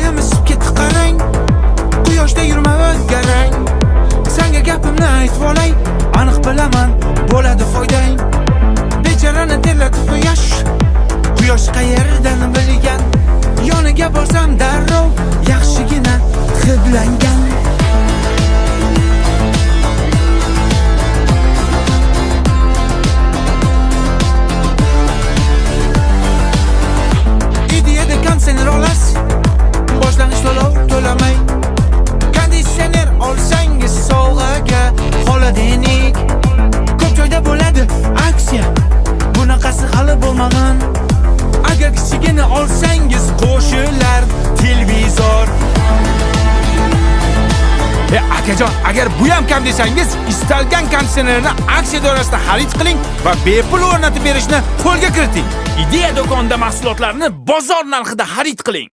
Oyimiz ketdi qarang, quyoshda yurma o'zgarang. Senga gapimni aytib olay, aniq bilaman bo'ladi foydang. Bechorani terlatib quyosh, quyosh qayerdan bilgan. Yoniga borsam darrov yaxshigina hidlangan. Ideyada konditsioner olas, boshlang'ich to'lov to'lamay. Konditsioner olsangiz sovg'aga xolodinik. Ko'p joyda bo'ladi aksiya, bunaqasi hali bo'lmagan. Agar kichigini olsangiz qo'shilar televizor. Akajon, agar bu ham kam desangiz, istalgan konditsionerni aksiya doirasida xarid qiling va bepul o'rnatib berishni qo'lga kiriting. Ideya do'konida mahsulotlarni bozor narxida xarid qiling.